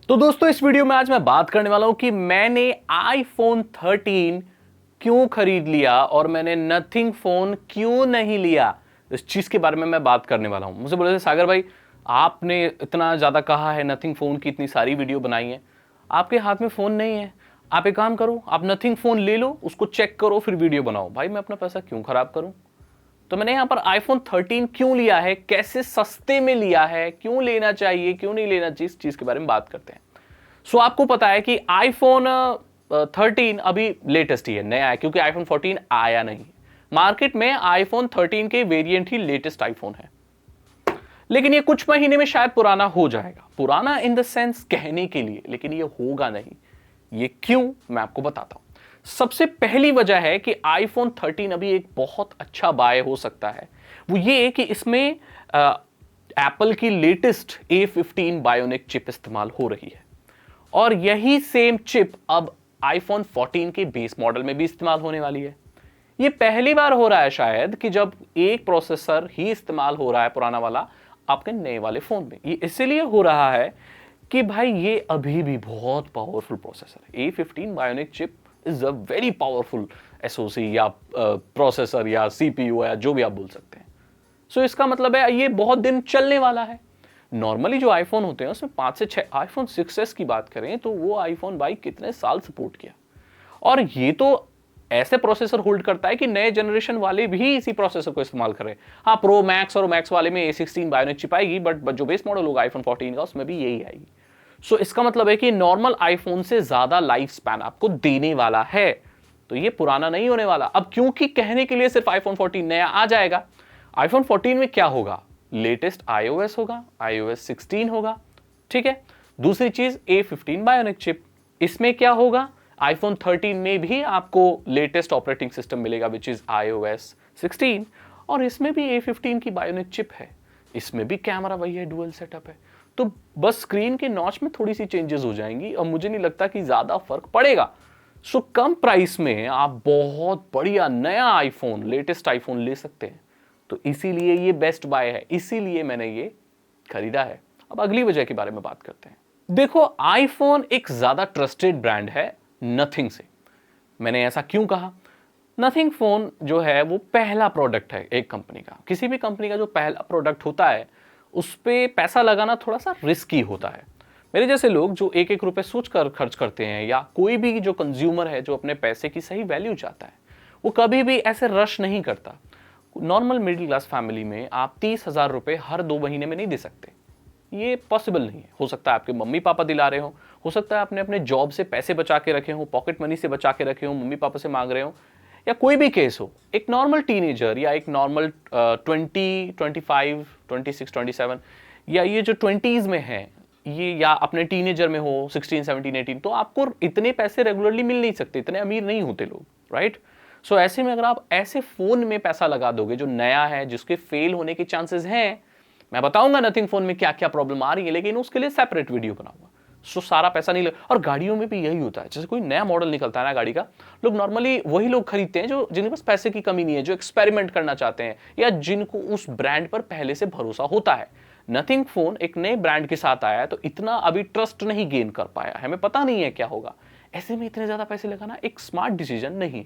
तो दोस्तों इस वीडियो में आज मैं बात करने वाला हूं कि मैंने iPhone 13 क्यों खरीद लिया और मैंने नथिंग फोन क्यों नहीं लिया। इस चीज के बारे में मैं बात करने वाला हूं। मुझे बोले थे सागर भाई आपने इतना ज्यादा कहा है, नथिंग फोन की इतनी सारी वीडियो बनाई है, आपके हाथ में फोन नहीं है, आप एक काम करो, आप नथिंग फोन ले लो, उसको चेक करो, फिर वीडियो बनाओ। भाई मैं अपना पैसा क्यों खराब करूं। तो मैंने यहां पर iPhone 13 क्यों लिया है, कैसे सस्ते में लिया है, क्यों लेना चाहिए, क्यों नहीं लेना चाहिए, इस चीज के बारे में बात करते हैं। सो आपको पता है कि iPhone 13 अभी लेटेस्ट ही है, नया है, क्योंकि iPhone 14 आया नहीं मार्केट में। iPhone 13 के वेरिएंट ही लेटेस्ट iPhone है, लेकिन ये कुछ महीने में शायद पुराना हो जाएगा। पुराना इन द सेंस कहने के लिए, लेकिन ये होगा नहीं। ये क्यों, मैं आपको बताता हूं। सबसे पहली वजह है कि iPhone 13 अभी एक बहुत अच्छा बाय हो सकता है, वो ये कि इसमें एप्पल की लेटेस्ट A15 बायोनिक चिप इस्तेमाल हो रही है, और यही सेम चिप अब iPhone 14 के बेस मॉडल में भी इस्तेमाल होने वाली है। ये पहली बार हो रहा है शायद कि जब एक प्रोसेसर ही इस्तेमाल हो रहा है पुराना वाला आपके नए वाले फोन में। ये इसलिए हो रहा है कि भाई ये अभी भी बहुत पावरफुल प्रोसेसर है। A15 bionic chip is a very powerful SoC या प्रोसेसर या CPU या जो भी आप बोल सकते हैं। सो इसका मतलब है ये बहुत दिन चलने वाला है। नॉर्मली जो आईफोन होते हैं उसमें 5 से 6, आईफोन 6s की बात करें तो वो आईफोन भाई कितने साल सपोर्ट किया, और ये तो ऐसे प्रोसेसर होल्ड करता है कि नए जनरेशन वाले भी इसी प्रोसेसर को इस्तेमाल कर रहे हैं। हाँ, प्रो मैक्स और मैक्स वाले में A16 बायोनिक चिप आएगी, बट जो बेस मॉडल होगा आईफोन 14 का उसमें भी यही आएगी। सो इसका मतलब है कि नॉर्मल आईफोन से ज्यादा लाइफ स्पैन आपको देने वाला है, तो ये पुराना नहीं होने वाला। अब क्योंकि कहने के लिए सिर्फ आईफोन 14 नया आ जाएगा, आईफोन 14 में क्या होगा, लेटेस्ट iOS होगा, iOS 16 होगा, ठीक है। दूसरी चीज A15 बायोनिक चिप, इसमें क्या होगा, आईफोन 13 में भी आपको लेटेस्ट ऑपरेटिंग सिस्टम मिलेगा विच इज iOS 16, और इसमें भी A15 की बायोनिक चिप है। इसमें भी कैमरा वही है, डुअल सेटअप है। तो बस स्क्रीन के नॉच में थोड़ी सी चेंजेस हो जाएंगी, और मुझे नहीं लगता कि ज्यादा फर्क पड़ेगा। सो कम प्राइस में आप बहुत बढ़िया नया आईफोन, लेटेस्ट आईफोन ले सकते हैं। तो इसीलिए ये बेस्ट बाय है, इसीलिए मैंने ये खरीदा है। अब अगली वजह के बारे में बात करते हैं। देखो, आईफोन एक ज्यादा ट्रस्टेड ब्रांड है नथिंग से। मैंने ऐसा क्यों कहा, नथिंग फोन जो है वो पहला प्रोडक्ट है एक कंपनी का। किसी भी कंपनी का जो पहला प्रोडक्ट होता है उस पर पैसा लगाना थोड़ा सा रिस्की होता है। मेरे जैसे लोग जो एक एक रुपए सोच कर खर्च करते हैं, या कोई भी जो कंज्यूमर है जो अपने पैसे की सही वैल्यू चाहता है, वो कभी भी ऐसे रश नहीं करता। नॉर्मल मिडिल क्लास फैमिली में आप 30,000 रुपए हर 2 महीने में नहीं दे सकते, ये पॉसिबल नहीं है। हो सकता है आपके मम्मी पापा दिला रहे हो सकता है आपने अपने जॉब से पैसे बचा के रखे हो, पॉकेट मनी से बचा के रखे हो, मम्मी पापा से मांग रहे हो, या कोई भी केस हो। एक नॉर्मल टीनेजर या एक नॉर्मल 20, 25, 26, 27, या ये जो 20s में है, ये या अपने टीनेजर में हो 16, 17, 18, तो आपको इतने पैसे रेगुलरली मिल नहीं सकते, इतने अमीर नहीं होते लोग, राइट। सो ऐसे में अगर आप ऐसे फोन में पैसा लगा दोगे जो नया है, जिसके फेल होने के चांसेस हैं, मैं बताऊंगा नथिंग फोन में क्या क्या प्रॉब्लम आ रही है, लेकिन उसके लिए सेपरेट वीडियो बनाऊंगा। सो सारा पैसा नहीं लगा। और गाड़ियों में भी यही होता है, जैसे कोई नया मॉडल निकलता है ना गाड़ी का, लोग नॉर्मली वही लोग खरीदते हैं जो जिनके पास पैसे की कमी नहीं है, जो एक्सपेरिमेंट करना चाहते हैं, या जिनको उस ब्रांड पर पहले से भरोसा होता है। नथिंग फोन एक नए ब्रांड के साथ आया है, तो इतना अभी ट्रस्ट नहीं गेन कर पाया है, हमें पता नहीं है क्या होगा। ऐसे में इतने ज्यादा पैसे लगाना एक स्मार्ट डिसीजन नहीं।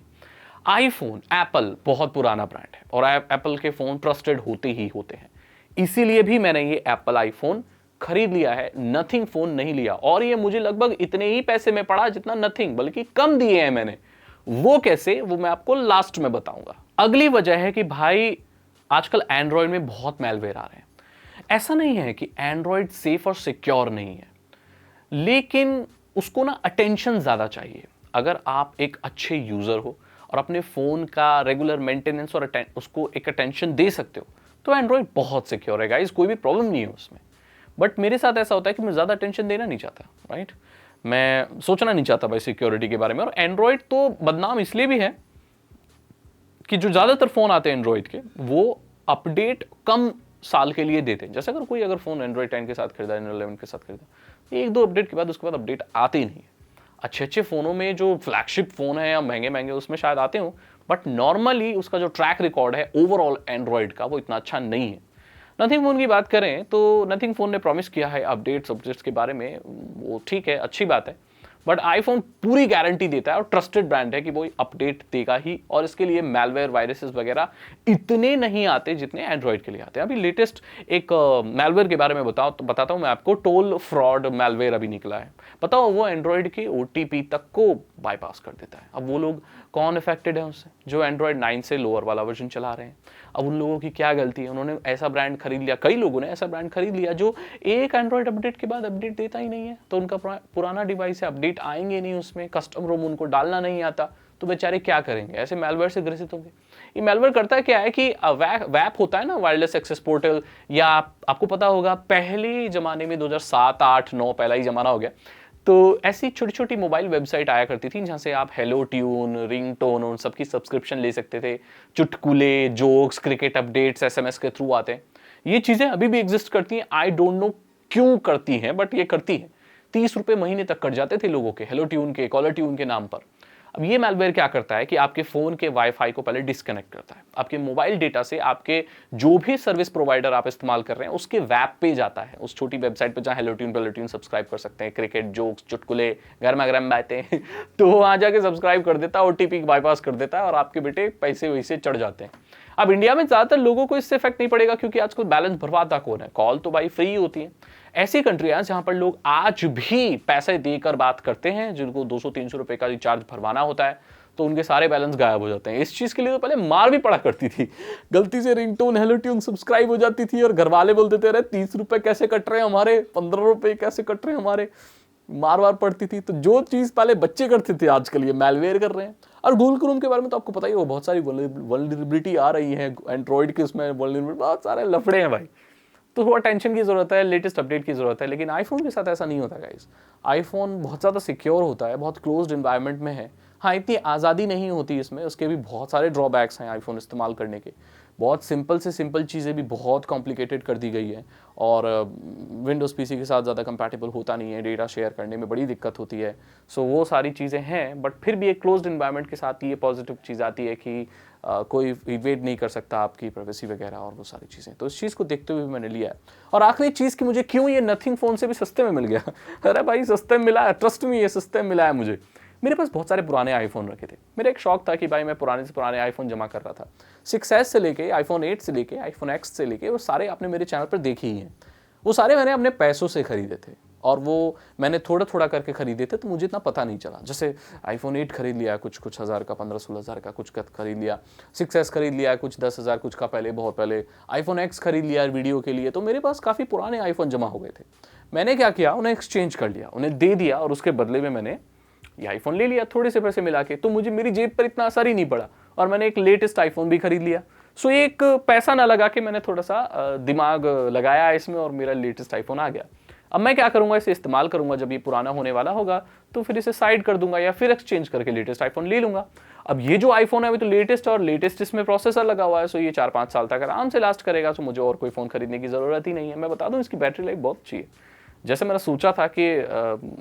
आईफोन, एप्पल बहुत पुराना ब्रांड है, और एप्पल के फोन ट्रस्टेड होते ही होते हैं। इसीलिए भी मैंने ये एप्पल आईफोन खरीद लिया है, नथिंग फोन नहीं लिया। और ये मुझे लगभग इतने ही पैसे में पड़ा जितना नथिंग, बल्कि कम दिए हैं मैंने। वो कैसे, वो मैं आपको लास्ट में बताऊंगा। अगली वजह है कि भाई आजकल एंड्रॉयड में बहुत मैलवेयर आ रहे हैं। ऐसा नहीं है कि एंड्रॉयड सेफ और सिक्योर नहीं है, लेकिन उसको ना अटेंशन ज्यादा चाहिए। अगर आप एक अच्छे यूजर हो और अपने फोन का रेगुलर मेंटेनेंस और उसको एक अटेंशन दे सकते हो, तो एंड्रॉयड बहुत सिक्योर है गाइस, कोई भी प्रॉब्लम नहीं है उसमें। बट मेरे साथ ऐसा होता है कि मैं ज्यादा अटेंशन देना नहीं चाहता, राइट। मैं सोचना नहीं चाहता भाई सिक्योरिटी के बारे में। और एंड्रॉयड तो बदनाम इसलिए भी है कि जो ज्यादातर फोन आते हैं एंड्रॉयड के, वो अपडेट कम साल के लिए देते हैं। जैसे अगर फोन एंड्रॉयड 10 के साथ खरीदा, 11 के साथ खरीदा, 1-2 अपडेट के बाद उसके बाद अपडेट आते ही नहीं है। अच्छे अच्छे फोनों में जो फ्लैगशिप फोन है या महंगे महंगे, उसमें शायद आते हो, बट नॉर्मली उसका जो ट्रैक रिकॉर्ड है ओवरऑल एंड्रॉयड का, वो इतना अच्छा नहीं है। नथिंग फ़ोन की बात करें तो नथिंग फ़ोन ने प्रॉमिस किया है अपडेट्स के बारे में, वो ठीक है, अच्छी बात है, बट आईफोन पूरी गारंटी देता है और ट्रस्टेड ब्रांड है कि वो अपडेट देगा ही, और इसके लिए मैलवेयर वायरसेस वगैरह इतने नहीं आते जितने एंड्रॉइड के लिए आते हैं। अभी लेटेस्ट एक मैलवेयर के बारे में बताता हूं मैं आपको। टोल फ्रॉड मैलवेयर अभी निकला है, बताओ, वो एंड्रॉइड के ओटीपी तक को बाईपास कर देता है। अब वो लोग कौन अफेक्टेड है उससे? जो एंड्रॉइड 9 से लोअर वाला वर्जन चला रहे हैं। अब उन लोगों की क्या गलती है? उन्होंने ऐसा ब्रांड खरीद लिया, कई लोगों ने ऐसा ब्रांड खरीद लिया जो एक एंड्रॉइड अपडेट के बाद अपडेट देता ही नहीं है। तो उनका पुराना डिवाइस है, अपडेट आएंगे नहीं उसमें, कस्टम रोम उनको डालना नहीं आता, तो बेचारे क्या करेंगे? ऐसे मैलवेयर से ग्रसित होंगे। ये मैलवेयर करता है क्या है कि वैप होता है ना, वायरलेस एक्सेस पोर्टल, या आपको पता होगा पहले जमाने में 2007, 8, 9 पहला ही जमाना हो गया, तो ऐसी छोटी छोटी मोबाइल वेबसाइट आया करती थी जहां से आप हेलो ट्यून, रिंगटोन, उन सबकी सब्सक्रिप्शन ले सकते थे। चुटकुले, जोक्स, क्रिकेट अपडेट्स एसएमएस के थ्रू आते हैं। ये चीजें अभी भी एग्जिस्ट करती हैं, आई डोंट नो क्यों करती हैं, बट ये करती हैं। 30 रुपए महीने तक कट जाते थे लोगों के हेलो ट्यून के, कॉलर ट्यून के नाम पर। अब ये मैलवेयर क्या करता है कि आपके फोन के वाईफाई को पहले डिस्कनेक्ट करता है, आपके मोबाइल डेटा से आपके जो भी सर्विस प्रोवाइडर आप इस्तेमाल कर रहे हैं उसके वेब पे जाता है, उस छोटी वेबसाइट पे जहां हेलो ट्यून सब्सक्राइब कर सकते हैं, क्रिकेट, जोक्स, चुटकुले, गर्मा गर्म बातें तो वहां जाके सब्सक्राइब कर देता है, ओटीपी बाईपास कर देता है और आपके बेटे पैसे वैसे चढ़ जाते हैं। अब इंडिया में ज्यादातर लोगों को इससे इफेक्ट नहीं पड़ेगा क्योंकि आजकल बैलेंस भरवाता कौन है, कॉल तो भाई फ्री होती है। ऐसी कंट्रियां जहां पर लोग आज भी पैसे देकर बात करते हैं, जिनको 200-300 रुपए का रिचार्ज भरवाना होता है, तो उनके सारे बैलेंस गायब हो जाते हैं। इस चीज के लिए तो पहले मार भी पड़ा करती थी, गलती से रिंगटोन, हेलो ट्यून सब्सक्राइब हो जाती थी और घर वाले बोलते थे अरे 30 रुपए कैसे कट रहे हैं हमारे, 15 रुपए कैसे कट रहे हैं हमारे, मार पड़ती थी। तो जो चीज पहले बच्चे करते थे आजकल ये मैलवेयर कर रहे हैं। और गूगल क्रोम के बारे में तो आपको पता ही हो, बहुत सारी वल्नरेबिलिटी आ रही है एंड्रॉइड के, उसमें वल्नरेबिलिटी, बहुत सारे लफड़े हैं भाई। तो थोड़ा टेंशन की जरूरत है, लेटेस्ट अपडेट की जरूरत है। लेकिन आईफोन के साथ ऐसा नहीं होता गाइस। आईफोन बहुत ज़्यादा सिक्योर होता है, बहुत क्लोज्ड एनवायरनमेंट में है। हाँ, इतनी आज़ादी नहीं होती इसमें, उसके भी बहुत सारे ड्रॉबैक्स हैं आईफोन इस्तेमाल करने के। बहुत सिंपल से सिंपल चीज़ें भी बहुत कॉम्प्लिकेटेड कर दी गई है, और विंडोज़ पीसी के साथ ज़्यादा कंपैटिबल होता नहीं है, डेटा शेयर करने में बड़ी दिक्कत होती है। सो वो सारी चीज़ें हैं, बट फिर भी एक क्लोज्ड एनवायरनमेंट के साथ ये पॉजिटिव चीज़ आती है कि कोई इन्वेड नहीं कर सकता आपकी प्राइवेसी वगैरह और वो सारी चीज़ें। तो इस चीज़ को देखते हुए मैंने लिया है। और आखिरी चीज़ कि मुझे क्यों ये नथिंग फ़ोन से भी सस्ते में मिल गया अरे भाई सस्ते में मिला है, ट्रस्ट में, ये सस्ते में मिला है मुझे। मेरे पास बहुत सारे पुराने आईफोन रखे थे, मेरा एक शौक था कि भाई मैं पुराने से पुराने आईफोन जमा कर रहा था। 6s से लेके आईफोन 8 से लेके आईफोन X से लेके वो सारे आपने मेरे चैनल पर देखे ही हैं। वो सारे मैंने अपने पैसों से खरीदे थे, और वो मैंने थोड़ा थोड़ा करके खरीदे थे, तो मुझे इतना पता नहीं चला। जैसे आईफोन 8 खरीद लिया कुछ हज़ार का, 15-16 हज़ार का कुछ खरीद लिया। 6s खरीद लिया कुछ 10 हज़ार कुछ का पहले, बहुत पहले। आईफोन X खरीद लिया वीडियो के लिए। तो मेरे पास काफ़ी पुराने आईफोन जमा हो गए थे। मैंने क्या किया, उन्हें एक्सचेंज कर लिया, उन्हें दे दिया, और उसके बदले में मैंने ये आईफोन ले लिया थोड़े से पैसे मिला के। तो मुझे मेरी जेब पर इतना असर ही नहीं पड़ा, और मैंने एक लेटेस्ट आईफोन भी खरीद लिया। सो एक पैसा ना लगा के मैंने थोड़ा सा दिमाग लगाया इसमें, और मेरा लेटेस्ट आईफोन आ गया। अब मैं क्या करूंगा, इसे इस्तेमाल करूंगा, जब ये पुराना होने वाला होगा तो फिर इसे साइड कर दूंगा या फिर एक्सचेंज करके लेटेस्ट आईफोन ले लूंगा। अब ये जो आईफोन है अभी तो लेटेस्ट, और लेटेस्ट इसमें प्रोसेसर लगा हुआ है, सो ये 4-5 साल तक आराम से लास्ट करेगा। सो मुझे और कोई फोन खरीदने की जरूरत ही नहीं है। मैं बता दूं, इसकी बैटरी लाइफ बहुत अच्छी है। जैसे मैंने सोचा था कि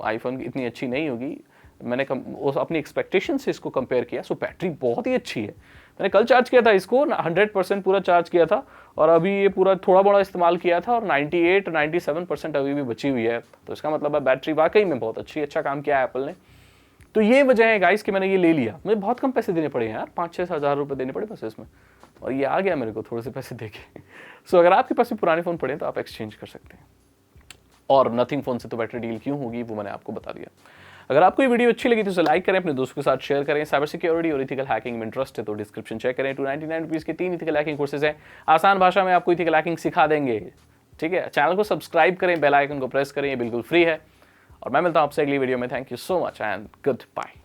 आईफोन इतनी अच्छी नहीं होगी, मैंने अपनी एक्सपेक्टेशन से इसको कंपेयर किया, सो बैटरी बहुत ही अच्छी है। मैंने कल चार्ज किया था इसको, 100% पूरा चार्ज किया था, और अभी ये पूरा थोड़ा बड़ा इस्तेमाल किया था, और 98-97% अभी भी बची हुई है। तो इसका मतलब है बैटरी वाकई में बहुत अच्छा काम किया है एप्पल ने। तो ये वजह है गाइस कि मैंने ये ले लिया। मुझे बहुत कम पैसे देने पड़े यार, 5-6 हज़ार रुपये देने पड़े बस इसमें, और ये आ गया मेरे को थोड़े से पैसे देके। सो अगर आपके पास भी पुराने फ़ोन पड़े तो आप एक्सचेंज कर सकते हैं। और नथिंग फ़ोन से तो बैटरी डील क्यों होगी वो मैंने आपको बता दिया। अगर आपको ये वीडियो अच्छी लगी तो उसे लाइक करें, अपने दोस्तों के साथ शेयर करें। साइबर सिक्योरिटी और इथिकल हैकिंग में इंटरेस्ट है तो डिस्क्रिप्शन चेक करें। 299 रुपीज़ के 3 इथिकल हैकिंग कोर्सेज हैं, आसान भाषा में आपको इथिकल हैकिंग सिखा देंगे। ठीक है, चैनल को सब्सक्राइब करें, बेल आइकन को प्रेस करें, ये बिल्कुल फ्री है। और मैं मिलता हूं आपसे अगली वीडियो में। Thank you so much and good bye.